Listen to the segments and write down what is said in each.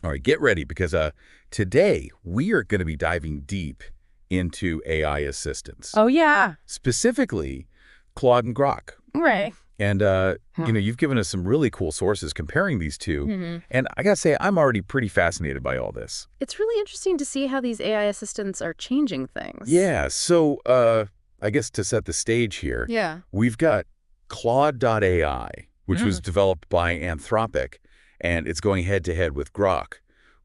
All right, get ready because today we are going to be diving deep into AI assistants, Oh, yeah. specifically Claude and Grok. Right. And, you've given us some really cool sources comparing these two. Hmm. And I got to say, I'm already pretty fascinated by all this. It's really interesting to see how these AI assistants are changing things. Yeah, so I guess to set the stage here, Yeah. we've got Claude AI, which was developed by Anthropic, and it's going head-to-head with Grok,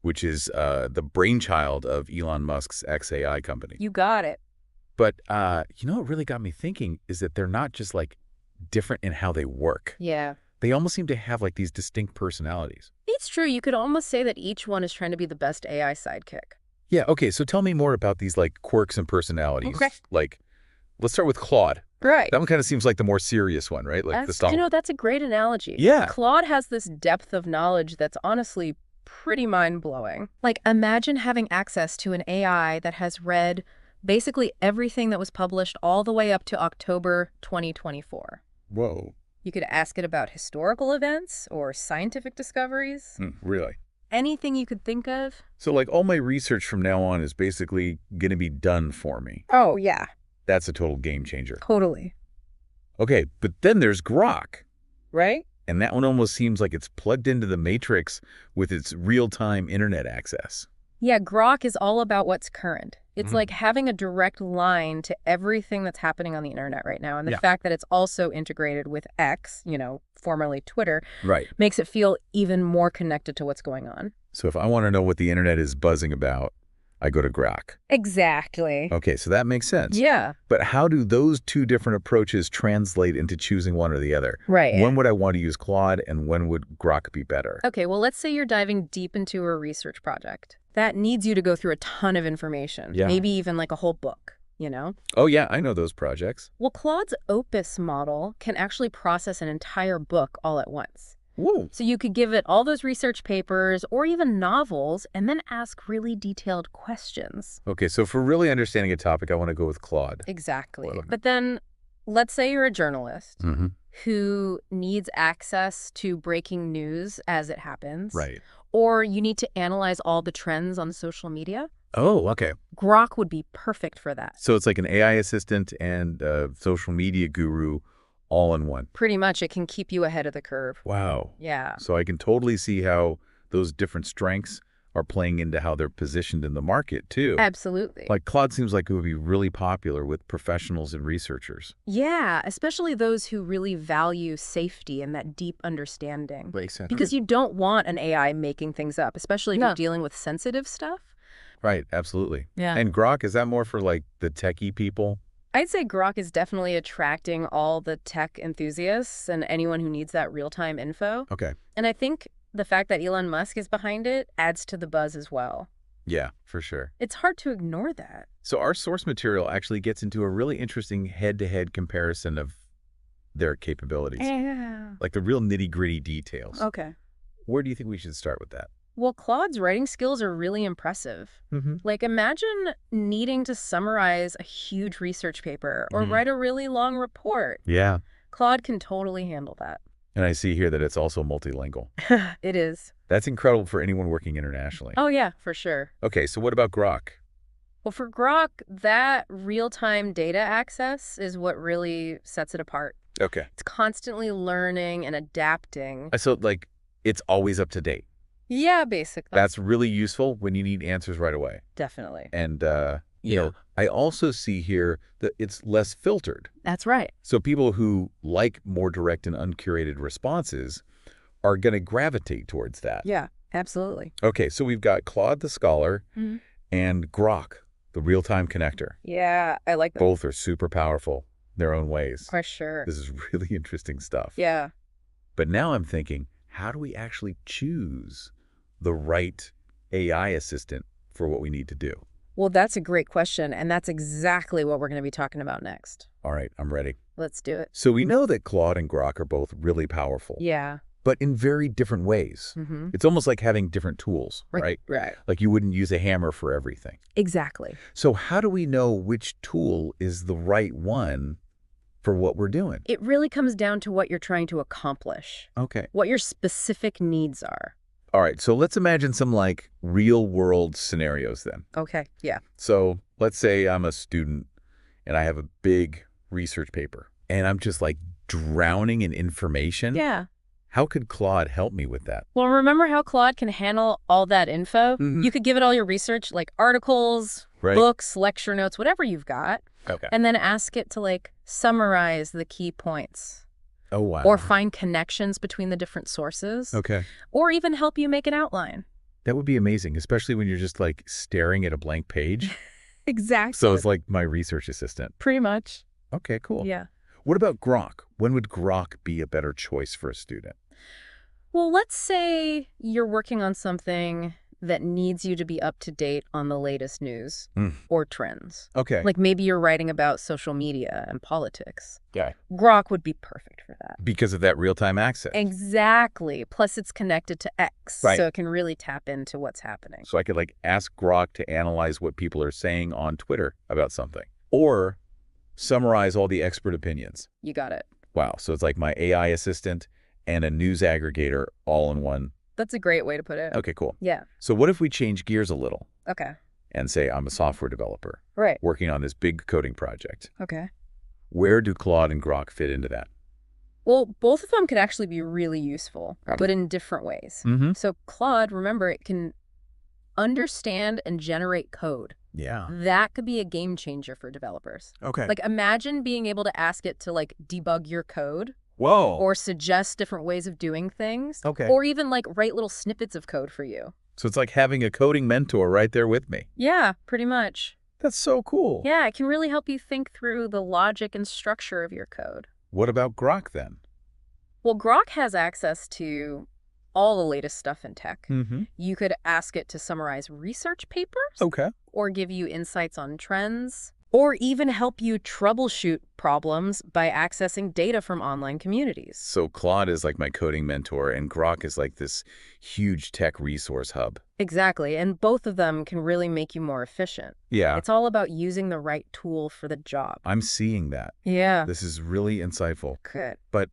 which is the brainchild of Elon Musk's XAI company. You got it. But, what really got me thinking is that they're not just, different in how they work. Yeah. They almost seem to have, these distinct personalities. It's true. You could almost say that each one is trying to be the best AI sidekick. Yeah, okay, so tell me more about these, quirks and personalities. Okay. Let's start with Claude. Right. That one kind of seems like the more serious one, right? The style. That's a great analogy. Yeah. Claude has this depth of knowledge that's honestly pretty mind-blowing. Imagine having access to an AI that has read basically everything that was published all the way up to October 2024. Whoa. You could ask it about historical events or scientific discoveries. Really? Anything you could think of. So, all my research from now on is basically going to be done for me. Oh, yeah. That's a total game changer. Totally. Okay, but then there's Grok. Right? And that one almost seems like it's plugged into the matrix with its real-time internet access. Yeah, Grok is all about what's current. It's like having a direct line to everything that's happening on the internet right now. And the fact that it's also integrated with X, formerly Twitter, Right. makes it feel even more connected to what's going on. So if I want to know what the internet is buzzing about, I go to Grok. Exactly. Okay, so that makes sense. Yeah. But how do those two different approaches translate into choosing one or the other? Right. When would I want to use Claude and when would Grok be better? Okay, well, let's say you're diving deep into a research project. That needs you to go through a ton of information. Yeah. Maybe even a whole book, Oh, yeah, I know those projects. Well, Claude's Opus model can actually process an entire book all at once. Whoa. So you could give it all those research papers or even novels and then ask really detailed questions. Okay, so for really understanding a topic, I want to go with Claude. Exactly. Well, But then let's say you're a journalist Mm-hmm. who needs access to breaking news as it happens. Right. Or you need to analyze all the trends on social media. Oh, okay. Grok would be perfect for that. So it's like an AI assistant and a social media guru all in one. Pretty much, it can keep you ahead of the curve. Wow. Yeah. So I can totally see how those different strengths are playing into how they're positioned in the market, too. Absolutely. Claude seems like it would be really popular with professionals and researchers. Yeah, especially those who really value safety and that deep understanding. Makes sense. Because you don't want an AI making things up, especially if you're dealing with sensitive stuff. Right, absolutely. Yeah. And Grok, is that more for the techie people? I'd say Grok is definitely attracting all the tech enthusiasts and anyone who needs that real-time info. Okay. And I think the fact that Elon Musk is behind it adds to the buzz as well. Yeah, for sure. It's hard to ignore that. So our source material actually gets into a really interesting head-to-head comparison of their capabilities. Yeah. The real nitty-gritty details. Okay. Where do you think we should start with that? Well, Claude's writing skills are really impressive. Mm-hmm. Imagine needing to summarize a huge research paper or write a really long report. Yeah. Claude can totally handle that. And I see here that it's also multilingual. It is. That's incredible for anyone working internationally. Oh, yeah, for sure. Okay, so what about Grok? Well, for Grok, that real-time data access is what really sets it apart. Okay. It's constantly learning and adapting. So, it's always up to date. Yeah, basically. That's really useful when you need answers right away. Definitely. And, I also see here that it's less filtered. That's right. So people who like more direct and uncurated responses are going to gravitate towards that. Yeah, absolutely. Okay, so we've got Claude the Scholar and Grok, the real-time connector. Yeah, I like that. Both are super powerful in their own ways. For sure. This is really interesting stuff. Yeah. But now I'm thinking, how do we actually choose the right AI assistant for what we need to do? Well, that's a great question, and that's exactly what we're going to be talking about next. All right, I'm ready. Let's do it. So we know that Claude and Grok are both really powerful. Yeah. But in very different ways. Mm-hmm. It's almost like having different tools, right? Right. You wouldn't use a hammer for everything. Exactly. So how do we know which tool is the right one for what we're doing? It really comes down to what you're trying to accomplish. Okay. What your specific needs are. All right, so let's imagine some like real world scenarios then. Okay, yeah. So let's say I'm a student and I have a big research paper and I'm just like drowning in information. Yeah. How could Claude help me with that? Well, remember how Claude can handle all that info? Mhm. You could give it all your research, like articles, Right. books, lecture notes, whatever you've got, Okay. and then ask it to like summarize the key points Oh, wow. or find connections between the different sources, Okay. or even help you make an outline. That would be amazing, especially when you're just like staring at a blank page. Exactly. So it's like my research assistant. Pretty much. Okay, cool. Yeah. What about Grok? When would Grok be a better choice for a student? Well, let's say you're working on something that needs you to be up to date on the latest news or trends. Okay. Like maybe you're writing about social media and politics. Yeah. Grok would be perfect for that. Because of that real-time access. Exactly. Plus it's connected to X, Right. so it can really tap into what's happening. So I could like ask Grok to analyze what people are saying on Twitter about something. Or summarize all the expert opinions. You got it. Wow. So it's like my AI assistant and a news aggregator all in one. That's a great way to put it. Okay, cool. Yeah. So what if we change gears a little Okay. and say I'm a software developer Right. working on this big coding project? Okay. Where do Claude and Grok fit into that? Well, both of them could actually be really useful, but in different ways. Mm-hmm. So Claude, remember, it can understand and generate code. Yeah. That could be a game changer for developers. Okay. Like imagine being able to ask it to like debug your code Whoa. or suggest different ways of doing things. Okay. Or even like write little snippets of code for you. So it's like having a coding mentor right there with me. Yeah, pretty much. That's so cool. Yeah, it can really help you think through the logic and structure of your code. What about Grok then? Well, Grok has access to all the latest stuff in tech. Mm-hmm. You could ask it to summarize research papers Okay. or give you insights on trends or even help you troubleshoot problems by accessing data from online communities. So Claude is like my coding mentor and Grok is like this huge tech resource hub. Exactly, and both of them can really make you more efficient. Yeah. It's all about using the right tool for the job. I'm seeing that. Yeah. This is really insightful. Good. But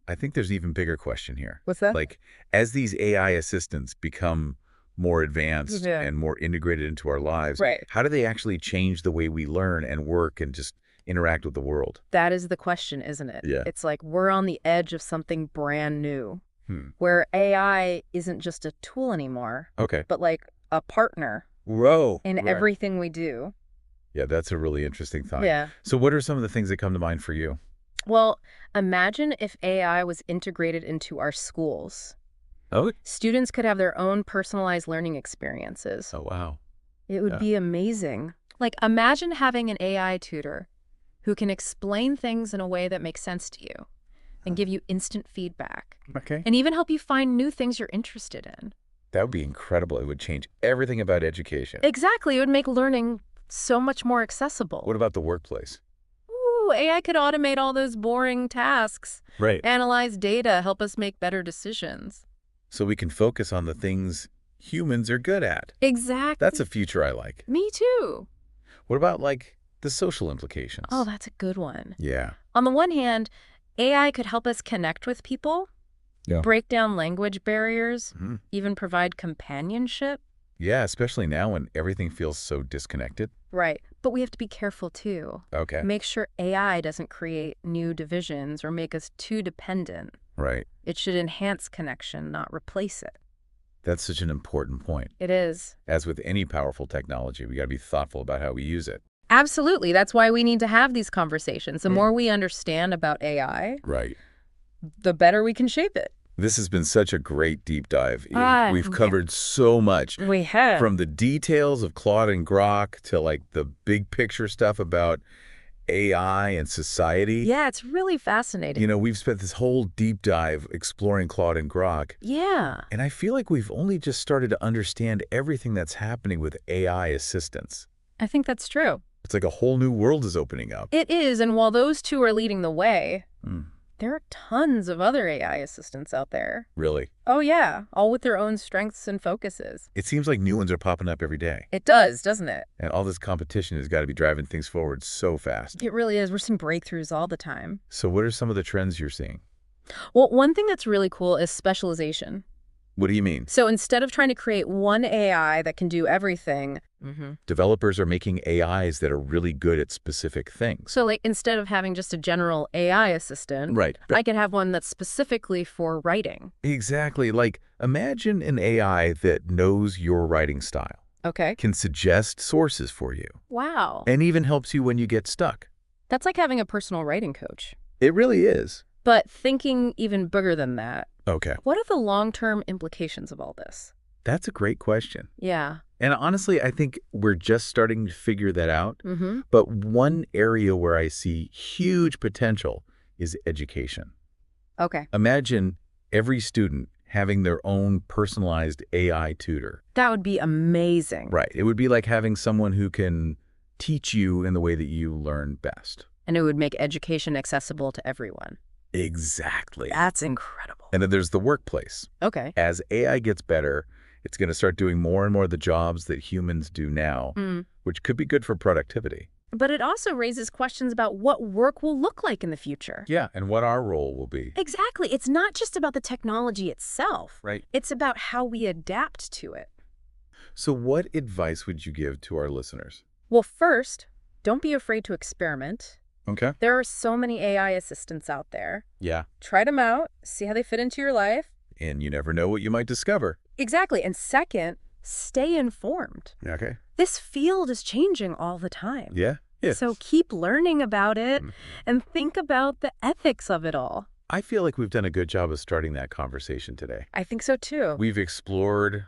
I think there's an even bigger question here. What's that? Like, as these AI assistants become more advanced Yeah. and more integrated into our lives, Right. how do they actually change the way we learn and work and just interact with the world? That is the question, isn't it? Yeah. It's like we're on the edge of something brand new, Hmm. where AI isn't just a tool anymore, Okay. but like a partner Whoa. in Right. everything we do. Yeah, that's a really interesting thought. Yeah. So what are some of the things that come to mind for you? Well, imagine if AI was integrated into our schools. Oh. Students could have their own personalized learning experiences. Oh, wow. It would Yeah. be amazing. Like, imagine having an AI tutor who can explain things in a way that makes sense to you and give you instant feedback Okay. and even help you find new things you're interested in. That would be incredible. It would change everything about education. Exactly. It would make learning so much more accessible. What about the workplace? Ooh, AI could automate all those boring tasks, Right. analyze data, help us make better decisions. So we can focus on the things humans are good at. Exactly. That's a future I like. Me too. What about, like, the social implications? Oh, that's a good one. Yeah. On the one hand, AI could help us connect with people, Yeah. break down language barriers, Mhm. even provide companionship. Yeah, especially now when everything feels so disconnected. Right. But we have to be careful too. Okay. Make sure AI doesn't create new divisions or make us too dependent. Right. It should enhance connection, not replace it. That's such an important point. It is. As with any powerful technology, we got to be thoughtful about how we use it. Absolutely. That's why we need to have these conversations. The more we understand about AI, Right. the better we can shape it. This has been such a great deep dive. We've yeah. covered so much. We have. From the details of Claude and Grok to like the big picture stuff about AI and society. Yeah, it's really fascinating. You know, we've spent this whole deep dive exploring Claude and Grok. Yeah. And I feel like we've only just started to understand everything that's happening with AI assistants. I think that's true. It's like a whole new world is opening up. It is, and while those two are leading the way, Mm, there are tons of other AI assistants out there. really. Oh yeah, all with their own strengths and focuses. It seems like new ones are popping up every day. It does, doesn't it? And all this competition has got to be driving things forward so fast. It really is. We're seeing breakthroughs all the time. So what are some of the trends you're seeing? Well, one thing that's really cool is specialization. What do you mean? So instead of trying to create one AI that can do everything, Developers are making AIs that are really good at specific things. so like instead of having just a general AI assistant, Right. I could have one that's specifically for writing. Exactly. Like, imagine an AI that knows your writing style, Okay. can suggest sources for you, Wow. and even helps you when you get stuck. That's like having a personal writing coach. It really is. But thinking even bigger than that, Okay. what are the long-term implications of all this? That's a great question. Yeah. And honestly, I think we're just starting to figure that out. Mm-hmm. But one area where I see huge potential is education. Okay. Imagine every student having their own personalized AI tutor. That would be amazing. Right. It would be like having someone who can teach you in the way that you learn best. And it would make education accessible to everyone. Exactly. That's incredible. And then there's the workplace. Okay. As AI gets better, it's going to start doing more and more of the jobs that humans do now, which could be good for productivity. But it also raises questions about what work will look like in the future. Yeah, and what our role will be. Exactly. It's not just about the technology itself. Right. It's about how we adapt to it. So what advice would you give to our listeners? Well, first, don't be afraid to experiment. Okay. There are so many AI assistants out there. Yeah. Try them out, see how they fit into your life. And you never know what you might discover. Exactly. And second, stay informed. Okay. This field is changing all the time. Yeah. Yeah. So keep learning about it and think about the ethics of it all. I feel like we've done a good job of starting that conversation today. I think so too. We've explored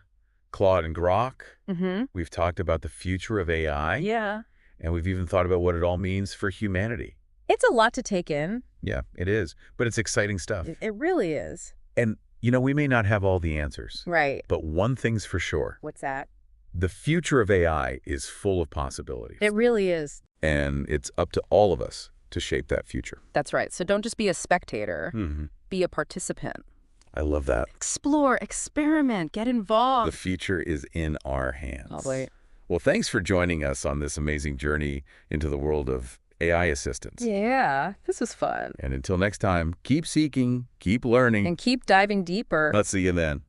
Claude and Grok. Mm-hmm. We've talked about the future of AI. Yeah. And we've even thought about what it all means for humanity. It's a lot to take in. Yeah, it is. But it's exciting stuff. It really is. And, we may not have all the answers. Right. But one thing's for sure. What's that? The future of AI is full of possibilities. It really is. And it's up to all of us to shape that future. That's right. So don't just be a spectator. Be a participant. I love that. Explore, experiment, get involved. The future is in our hands. Lovely. Well, thanks for joining us on this amazing journey into the world of AI assistants. Yeah, this was fun. And until next time, keep seeking, keep learning. And keep diving deeper. Let's see you then.